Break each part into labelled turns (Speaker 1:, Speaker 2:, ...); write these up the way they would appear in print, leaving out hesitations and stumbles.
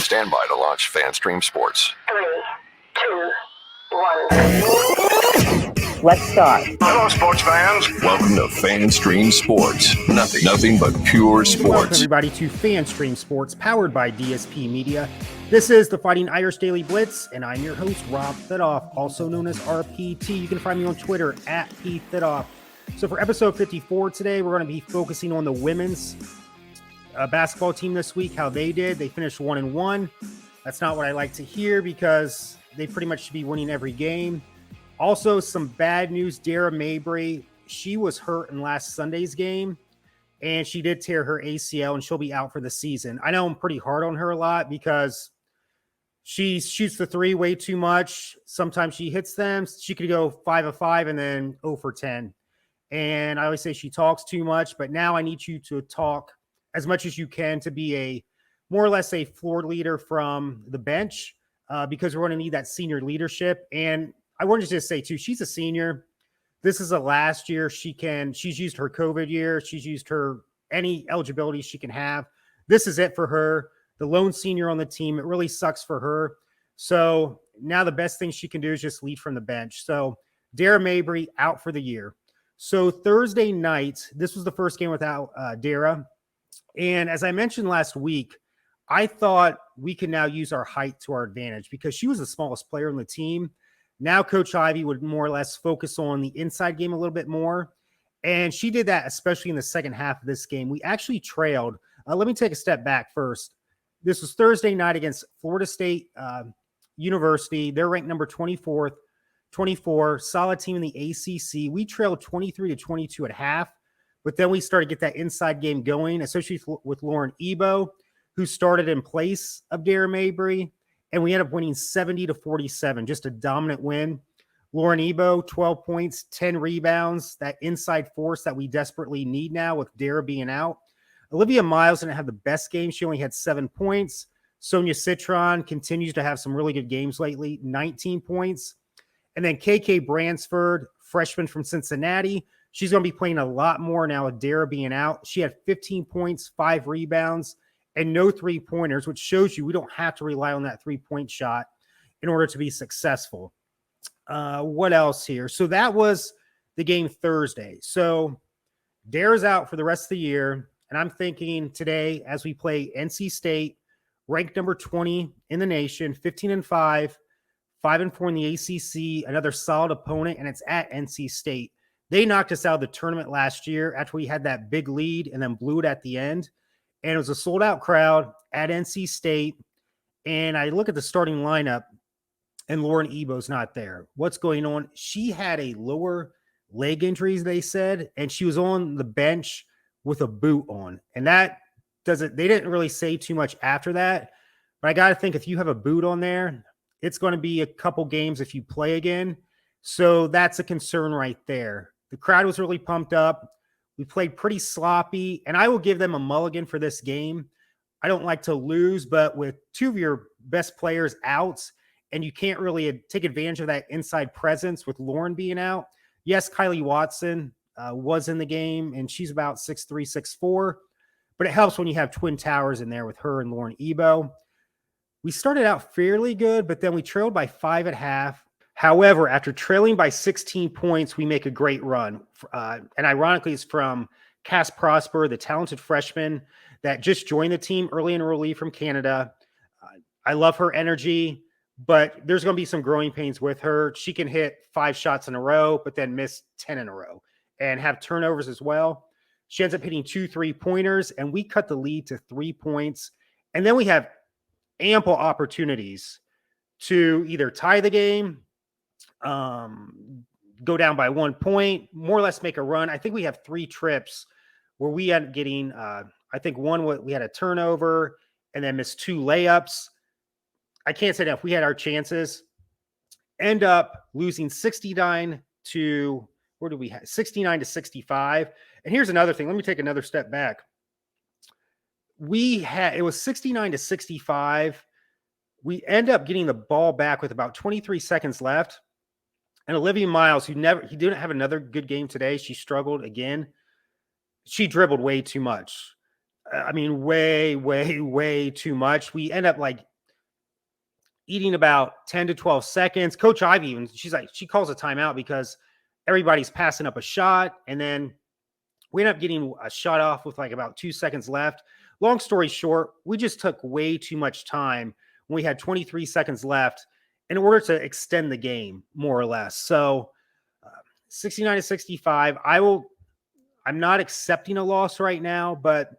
Speaker 1: Stand by to launch FanStream Sports.
Speaker 2: 3, 2, 1. Let's start.
Speaker 1: Hello, sports fans. Welcome to FanStream Sports. Nothing but pure sports.
Speaker 3: Welcome, everybody, to FanStream Sports, powered by DSP Media. This is the Fighting Irish Daily Blitz, and I'm your host, Rob Thidoff, also known as RPT. You can find me on Twitter at PThidoff. So for episode 54 today, we're going to be focusing on the women's basketball team this week, how they did. They finished 1-1. That's not what I like to hear because they pretty much should be winning every game. Also, some bad news. Dara Mabry, she was hurt in last Sunday's game, and she did tear her ACL, and she'll be out for the season. I know I'm pretty hard on her a lot because she shoots the three way too much. Sometimes she hits them. She could go 5 of 5 and then 0 for 10. And I always say she talks too much, but now I need you to talk as much as you can to be a more or less a floor leader from the bench because we're going to need that senior leadership. And I wanted to just say too, she's a senior. This is a last year. She's used her COVID year. She's used her any eligibility she can have. This is it for her. The lone senior on the team. It really sucks for her. So now the best thing she can do is just lead from the bench. So Dara Mabry out for the year. So Thursday night, this was the first game without Dara. And as I mentioned last week, I thought we could now use our height to our advantage because she was the smallest player on the team. Now Coach Ivy would more or less focus on the inside game a little bit more. And she did that, especially in the second half of this game. We actually trailed. Let me take a step back first. This was Thursday night against Florida State University. They're ranked number 24, solid team in the ACC. We trailed 23-22 at half. But then we started to get that inside game going, especially with Lauren Ebo, who started in place of Dara Mabry. And we ended up winning 70-47, just a dominant win. Lauren Ebo, 12 points, 10 rebounds, that inside force that we desperately need now with Dara being out. Olivia Miles didn't have the best game. She only had 7 points. Sonia Citron continues to have some really good games lately, 19 points. And then KK Bransford, freshman from Cincinnati, she's going to be playing a lot more now with Dara being out. She had 15 points, 5 rebounds, and no three-pointers, which shows you we don't have to rely on that three-point shot in order to be successful. What else here? So that was the game Thursday. So Dara's out for the rest of the year, and I'm thinking today as we play NC State, ranked number 20 in the nation, 15-5, 5-4 in the ACC, another solid opponent, and it's at NC State. They knocked us out of the tournament last year after we had that big lead and then blew it at the end. And it was a sold-out crowd at NC State. And I look at the starting lineup, and Lauren Ebo's not there. What's going on? She had a lower leg injury, they said, and she was on the bench with a boot on. And that doesn't – they didn't really say too much after that. But I got to think if you have a boot on there, it's going to be a couple games if you play again. So that's a concern right there. The crowd was really pumped up. We played pretty sloppy, and I will give them a mulligan for this game. I don't like to lose, but with 2 of your best players out, and you can't really take advantage of that inside presence with Lauren being out. Yes, Kylie Watson was in the game, and she's about 6'3", 6'4", but it helps when you have twin towers in there with her and Lauren Ebo. We started out fairly good, but then we trailed by 5 at half. However, after trailing by 16 points, we make a great run. And ironically, it's from Cass Prosper, the talented freshman that just joined the team early in relief from Canada. I love her energy, but there's going to be some growing pains with her. She can hit 5 shots in a row, but then miss 10 in a row and have turnovers as well. She ends up hitting 2 3-pointers, and we cut the lead to 3 points. And then we have ample opportunities to either tie the game, go down by 1 point, more or less make a run. I think we have 3 trips where we end up getting, I think we had a turnover and then missed 2 layups. I can't say that if we had our chances, end up losing 69 to 65. And here's another thing. Let me take another step back. It was 69 to 65. We end up getting the ball back with about 23 seconds left. And Olivia Miles, he didn't have another good game today. She struggled again. She dribbled way too much. I mean, way too much. We end up like eating about 10 to 12 seconds. Coach Ivy, even she calls a timeout because everybody's passing up a shot. And then we end up getting a shot off with like about 2 seconds left. Long story short, we just took way too much time when we had 23 seconds left in order to extend the game, more or less. So 69 to 65. I'm not accepting a loss right now, but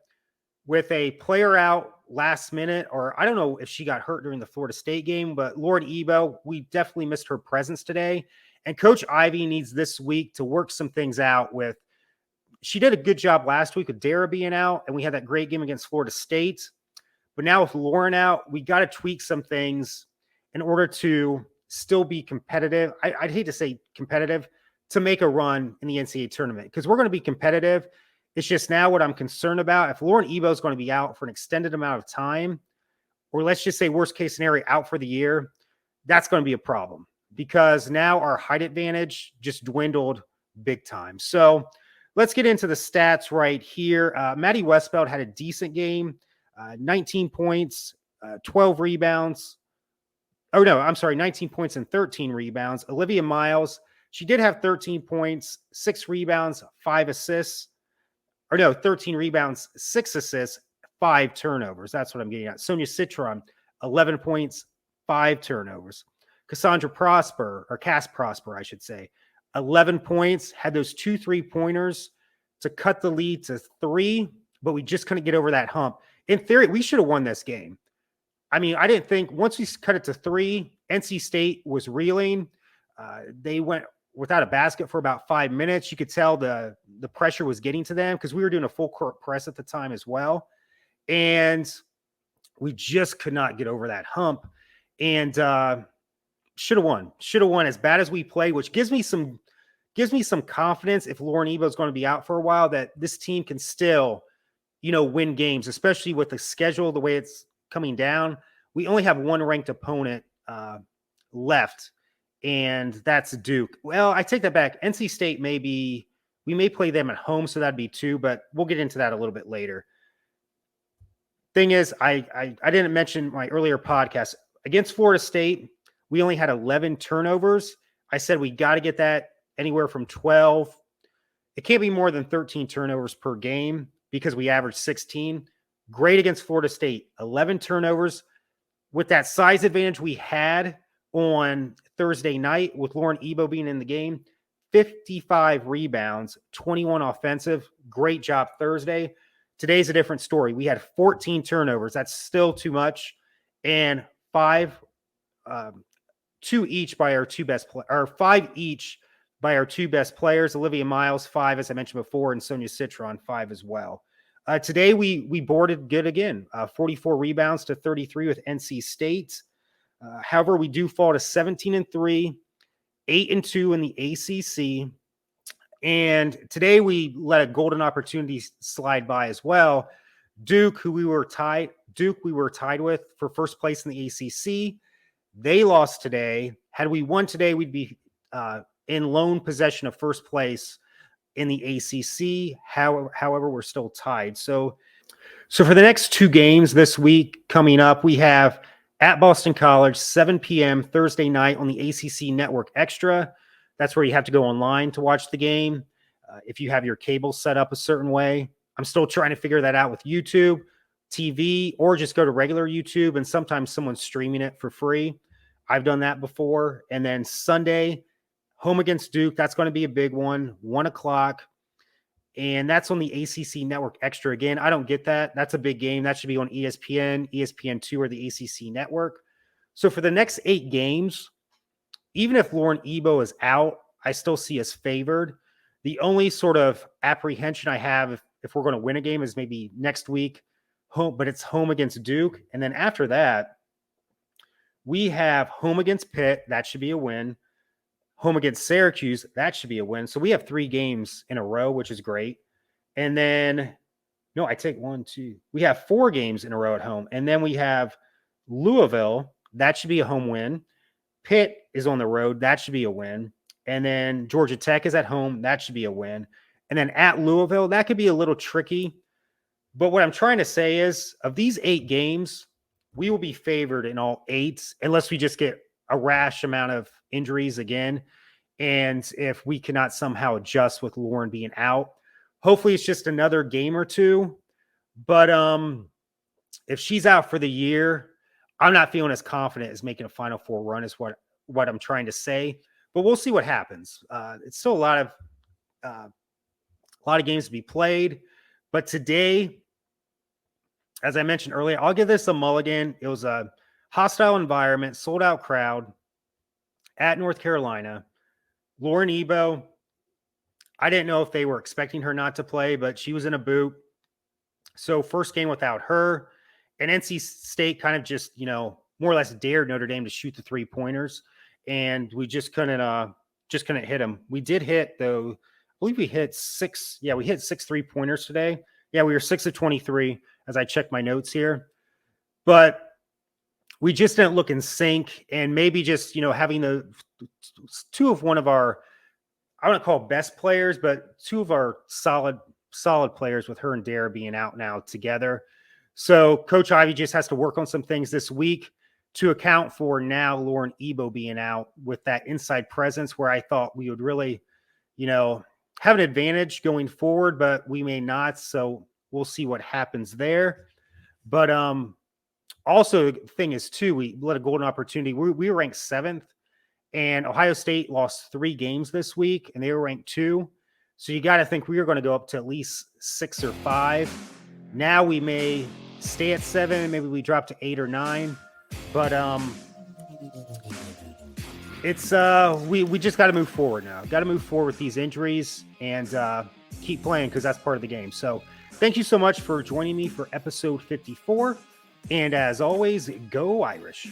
Speaker 3: with a player out last minute, or I don't know if she got hurt during the Florida State game, but Lauren Ebo, we definitely missed her presence today. And Coach Ivy needs this week to work some things out with. She did a good job last week with Dara being out, and we had that great game against Florida State. But now with Lauren out, we got to tweak some things in order to still be competitive. I'd hate to say competitive, to make a run in the NCAA tournament, because we're going to be competitive. It's just now what I'm concerned about. If Lauren Ebo is going to be out for an extended amount of time, or let's just say worst case scenario out for the year, that's going to be a problem, because now our height advantage just dwindled big time. So let's get into the stats right here. Maddie Westbeld had a decent game, 19 points, 12 rebounds. Oh, no, I'm sorry, 19 points and 13 rebounds. Olivia Miles, she did have 13 points, 6 rebounds, 5 assists. Or no, 13 rebounds, 6 assists, 5 turnovers. That's what I'm getting at. Sonia Citron, 11 points, 5 turnovers. Cassandra Prosper, or Cass Prosper, I should say, 11 points, had those 2 3-pointers to cut the lead to 3, but we just couldn't get over that hump. In theory, we should have won this game. I mean, I didn't think once we cut it to 3, NC State was reeling. They went without a basket for about 5 minutes. You could tell the pressure was getting to them because we were doing a full court press at the time as well. And we just could not get over that hump. And should have won as bad as we played, which gives me some confidence if Lauren Ebo is going to be out for a while, that this team can still, win games, especially with the schedule, the way it's coming down. We only have one ranked opponent left, and that's Duke. Well, I take that back. NC State we may play them at home, so that'd be 2, but we'll get into that a little bit later. Thing is, I didn't mention my earlier podcast. Against Florida State, we only had 11 turnovers. I said we got to get that anywhere from 12. It can't be more than 13 turnovers per game because we averaged 16. Great against Florida State, 11 turnovers. With that size advantage we had on Thursday night with Lauren Ebo being in the game, 55 rebounds, 21 offensive. Great job Thursday. Today's a different story. We had 14 turnovers. That's still too much. And 2 each by our 2 best players, or 5 each by our 2 best players. Olivia Miles, 5, as I mentioned before, and Sonia Citron, 5 as well. Today we boarded good again, 44 rebounds to 33 with NC State. However, we do fall to 17-3, 8-2 in the ACC. And today we let a golden opportunity slide by as well. Duke, we were tied with for first place in the ACC. They lost today. Had we won today, we'd be in lone possession of first place in the ACC. However, we're still tied. So for the next 2 games this week coming up, we have at Boston College, 7 p.m. Thursday night on the ACC Network Extra. That's where you have to go online to watch the game. If you have your cable set up a certain way. I'm still trying to figure that out with YouTube, TV, or just go to regular YouTube, and sometimes someone's streaming it for free. I've done that before. And then Sunday, home against Duke. That's going to be a big one, 1:00. And that's on the ACC Network Extra. Again, I don't get that. That's a big game. That should be on ESPN, ESPN2, or the ACC Network. So for the next 8 games, even if Lauren Ebo is out, I still see us favored. The only sort of apprehension I have if we're going to win a game is maybe next week, home, but it's home against Duke. And then after that, we have home against Pitt. That should be a win. Home against Syracuse, that should be a win. So we have 3 games in a row, which is great. And then, no, I take 1, 2. We have 4 games in a row at home. And then we have Louisville. That should be a home win. Pitt is on the road. That should be a win. And then Georgia Tech is at home. That should be a win. And then at Louisville, that could be a little tricky. But what I'm trying to say is, of these 8 games, we will be favored in all 8 unless we just get a rash amount of injuries again. And if we cannot somehow adjust with Lauren being out, hopefully it's just another game or two. But if she's out for the year, I'm not feeling as confident as making a Final Four run is what I'm trying to say. But we'll see what happens. It's still a lot of games to be played. But today, as I mentioned earlier, I'll give this a mulligan. It was a hostile environment, sold out crowd at North Carolina. Lauren Ebo, I didn't know if they were expecting her not to play, but she was in a boot. So first game without her. And NC State kind of just, more or less dared Notre Dame to shoot the 3-pointers. And we just couldn't hit them. We did hit, though. I believe we hit 6. Yeah, we hit 6 3-pointers today. Yeah, we were 6 of 23 as I check my notes here. But we just didn't look in sync. And maybe just, having the 2 of one of our, I want to call best players, but 2 of our solid players with her and Dara being out now together. So Coach Ivey just has to work on some things this week to account for now Lauren Ebo being out with that inside presence where I thought we would really, have an advantage going forward, but we may not. So we'll see what happens there. But also the thing is too, we let a golden opportunity. We were ranked 7th, and Ohio State lost 3 games this week, and they were ranked 2. So you got to think we were going to go up to at least 6 or 5. Now we may stay at 7, maybe we drop to 8 or 9. But it's we just got to move forward now. Got to move forward with these injuries and keep playing because that's part of the game. So thank you so much for joining me for episode 54. And as always, go Irish.